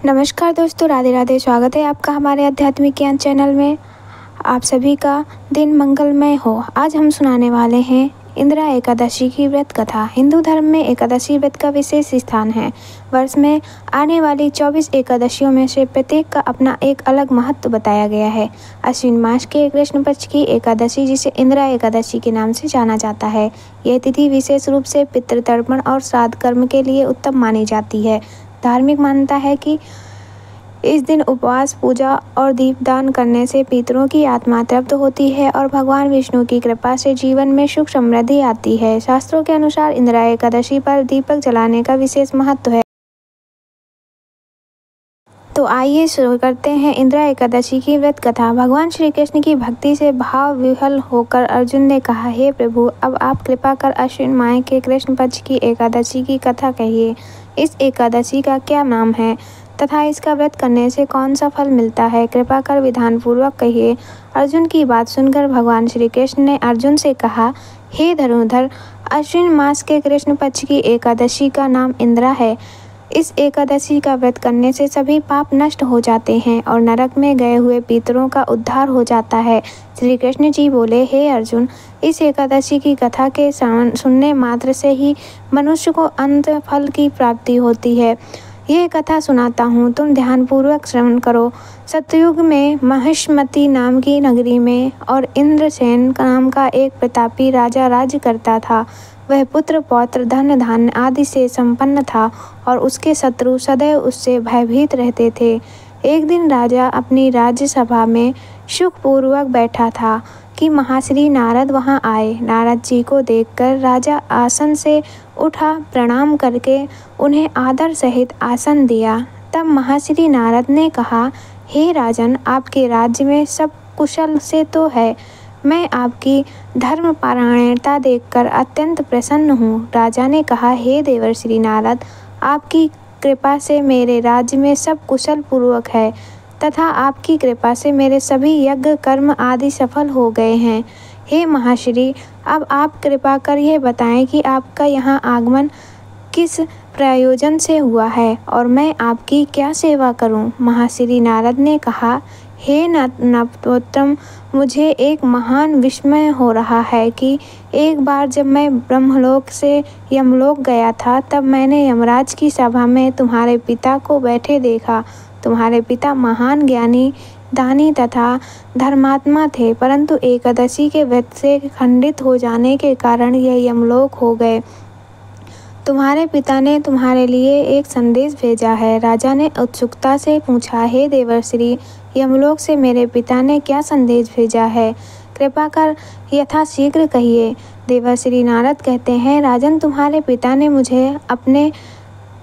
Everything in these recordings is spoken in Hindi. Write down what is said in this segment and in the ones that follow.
नमस्कार दोस्तों, राधे राधे। स्वागत है आपका हमारे आध्यात्मिक ज्ञान चैनल में। आप सभी का दिन मंगलमय हो। आज हम सुनाने वाले हैं इंदिरा एकादशी की व्रत कथा। हिंदू धर्म में एकादशी व्रत का विशेष स्थान है। वर्ष में आने वाली 24 एकादशियों में से प्रत्येक का अपना एक अलग महत्व बताया गया है। अश्विन मास के कृष्ण पक्ष की एकादशी, जिसे इंदिरा एकादशी के नाम से जाना जाता है, यह तिथि विशेष रूप से पितृतर्पण और श्राद्ध कर्म के लिए उत्तम मानी जाती है। धार्मिक मान्यता है कि इस दिन उपवास, पूजा और दीपदान करने से पितरों की आत्मा तृप्त होती है और भगवान विष्णु की कृपा से जीवन में सुख समृद्धि आती है। शास्त्रों के अनुसार इंदिरा एकादशी पर दीपक जलाने का विशेष महत्व है। तो आइए शुरू करते हैं इंदिरा एकादशी की व्रत कथा। भगवान श्री कृष्ण की भक्ति से भाव विह्वल होकर अर्जुन ने कहा, हे प्रभु, अब आप कृपा कर अश्विन माह के कृष्ण पक्ष की एकादशी की कथा कहिए। इस एकादशी का क्या नाम है तथा इसका व्रत करने से कौन सा फल मिलता है? कृपा कर विधान पूर्वक कहिए। अर्जुन की बात सुनकर भगवान श्री कृष्ण ने अर्जुन से कहा, हे धनुर्धर, अश्विन मास के कृष्ण पक्ष की एकादशी का नाम इंदिरा है। इस एकादशी का व्रत करने से सभी पाप नष्ट हो जाते हैं और नरक में गए हुए पितरों का उद्धार हो जाता है। श्री कृष्ण जी बोले, हे अर्जुन, इस एकादशी की कथा के सुनने मात्र से ही मनुष्य को अंत फल की प्राप्ति होती है। ये कथा सुनाता हूँ, तुम ध्यानपूर्वक श्रवण करो। सतयुग में महिष्मती नाम की नगरी में और इंद्रसेन नाम का एक प्रतापी राजा राज्य करता था। वह पुत्र पौत्र धन धान्य आदि से संपन्न था और उसके शत्रु सदैव उससे भयभीत रहते थे। एक दिन राजा अपनी राज्यसभा में सुखपूर्वक बैठा था कि महाश्री नारद वहां आए। नारद जी को देखकर राजा आसन से उठा, प्रणाम करके उन्हें आदर सहित आसन दिया। तब महाश्री नारद ने कहा, हे राजन, आपके राज्य में सब कुशल से तो है। मैं आपकी धर्मपरायणता देखकर अत्यंत प्रसन्न हूँ। राजा ने कहा, हे देवर्षि नारद, आपकी कृपा से मेरे राज्य में सब कुशल पूर्वक है तथा आपकी कृपा से मेरे सभी यज्ञ कर्म आदि सफल हो गए हैं। हे महाश्री, अब आप कृपा कर यह बताएं कि आपका यहाँ आगमन किस प्रयोजन से हुआ है और मैं आपकी क्या सेवा करूं? महाश्री नारद ने कहा, हे नरोत्तम, मुझे एक महान विस्मय हो रहा है कि एक बार जब मैं ब्रह्मलोक से यमलोक गया था, तब मैंने यमराज की सभा में तुम्हारे पिता को बैठे देखा। तुम्हारे पिता महान ज्ञानी, दानी तथा धर्मात्मा थे, परंतु एकादशी के व्रत से खंडित हो जाने के कारण यह यमलोक हो गए। तुम्हारे पिता ने तुम्हारे लिए एक संदेश भेजा है। राजा ने उत्सुकता से पूछा, हे देवर्षि, यमलोक से मेरे पिता ने क्या संदेश भेजा है? कृपा कर यथाशीघ्र कहिए। देवर्षि नारद कहते हैं, राजन, तुम्हारे पिता ने मुझे अपने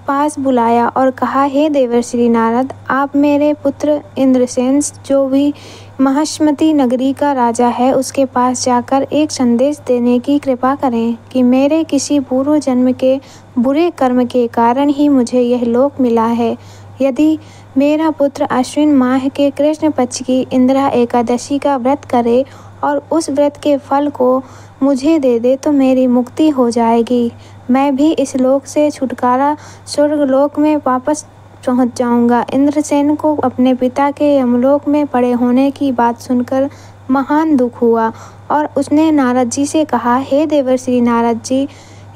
पास बुलाया और कहा, हे देवर्षि नारद, आप मेरे पुत्र इंद्रसेन, जो भी महिष्मती नगरी का राजा है, उसके पास जाकर एक संदेश देने की कृपा करें कि मेरे किसी पूर्व जन्म के बुरे कर्म के कारण ही मुझे यह लोक मिला है। यदि मेरा पुत्र अश्विन माह के कृष्ण पक्ष की इंदिरा एकादशी का व्रत करे और उस व्रत के फल को मुझे दे दे तो मेरी मुक्ति हो जाएगी। मैं भी इस लोक से छुटकारा स्वर्गलोक में वापस पहुंच जाऊंगा। इंद्रसेन को अपने पिता के यमलोक में पड़े होने की बात सुनकर महान दुख हुआ और उसने नारद जी से कहा, हे देवर्षि नारद जी,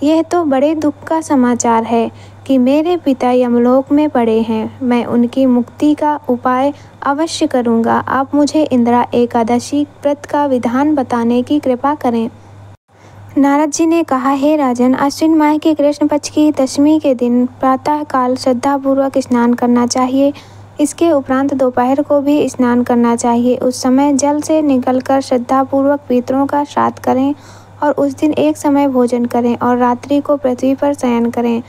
यह तो बड़े दुख का समाचार है कि मेरे पिता यमलोक में पड़े हैं। मैं उनकी मुक्ति का उपाय अवश्य करूंगा। आप मुझे इंदिरा एकादशी व्रत का विधान बताने की कृपा करें। नारद जी ने कहा, हे राजन, अश्विन माह के कृष्ण पक्ष की दशमी के दिन प्रातः काल श्रद्धापूर्वक स्नान करना चाहिए। इसके उपरांत दोपहर को भी स्नान करना चाहिए। उस समय जल से निकलकर श्रद्धापूर्वक पितरों का श्राद्ध करें और उस दिन एक समय भोजन करें और रात्रि को पृथ्वी पर शयन करें।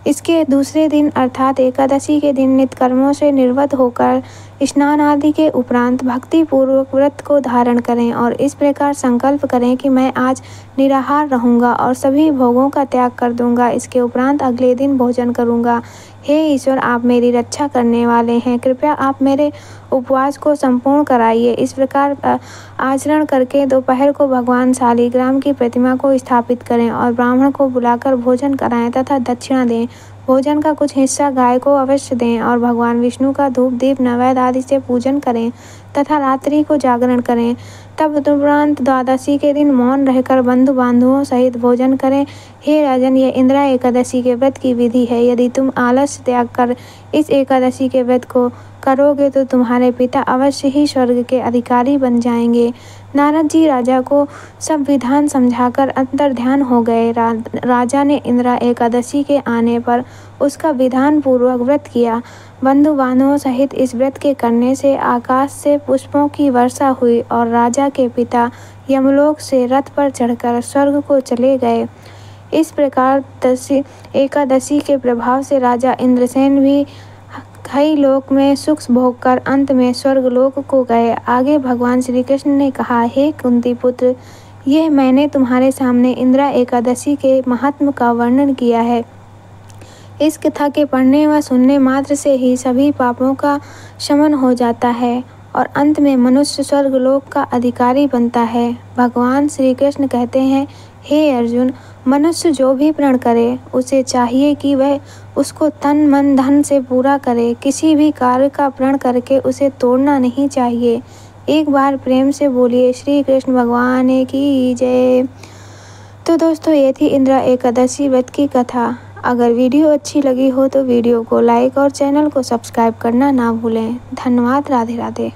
इसके दूसरे दिन अर्थात एकादशी के दिन नित्य कर्मों से निर्वृत्त होकर स्नान आदि के उपरांत भक्ति पूर्वक व्रत को धारण करें और इस प्रकार संकल्प करें कि मैं आज निराहार रहूंगा और सभी भोगों का त्याग कर दूंगा। इसके उपरांत अगले दिन भोजन करूंगा। हे ईश्वर, आप मेरी रक्षा करने वाले हैं, कृपया आप मेरे उपवास को संपूर्ण कराइए। इस प्रकार आचरण करके दोपहर को भगवान शालिग्राम की प्रतिमा को स्थापित करें और ब्राह्मण को बुलाकर भोजन कराएं तथा दक्षिणा दें। भोजन का कुछ हिस्सा गाय को अवश्य दें और भगवान विष्णु का धूप दीप नैवेद्य आदि से पूजन करें तथा रात्रि को जागरण करें। तब उपरांत द्वादशी के दिन मौन रहकर बंधु बांधवों सहित भोजन करें। हे राजन, यह इंदिरा एकादशी के व्रत की विधि है। यदि तुम आलस्य त्याग कर इस एकादशी के व्रत को करोगे तो तुम्हारे पिता अवश्य ही स्वर्ग के अधिकारी बन जाएंगे। नारद जी राजा को सब विधान समझाकर अंतर्ध्यान हो गए। राजा ने इंदिरा एकादशी के आने पर उसका विधान पूर्वक व्रत किया। बंधु बांधवों सहित इस व्रत के करने से आकाश से पुष्पों की वर्षा हुई और राजा के पिता यमलोक से रथ पर चढ़कर स्वर्ग को चले गए। इस प्रकार एकादशी के प्रभाव से राजा इंद्रसेन भी कई लोक में सुख भोग कर अंत में स्वर्गलोक को गए। आगे भगवान श्री कृष्ण ने कहा, हे कुंती पुत्र, यह मैंने तुम्हारे सामने इंदिरा एकादशी के महात्म का वर्णन किया है। इस कथा के पढ़ने व सुनने मात्र से ही सभी पापों का शमन हो जाता है और अंत में मनुष्य स्वर्गलोक का अधिकारी बनता है। भगवान श्री कृष्ण कहते हैं, हे अर्जुन, मनुष्य जो भी प्रण करे उसे चाहिए कि वह उसको तन मन धन से पूरा करे। किसी भी कार्य का प्रण करके उसे तोड़ना नहीं चाहिए। एक बार प्रेम से बोलिए श्री कृष्ण भगवान की जय। तो दोस्तों, ये थी इंदिरा एकादशी व्रत की कथा। अगर वीडियो अच्छी लगी हो तो वीडियो को लाइक और चैनल को सब्सक्राइब करना ना भूलें। धन्यवाद। राधे राधे।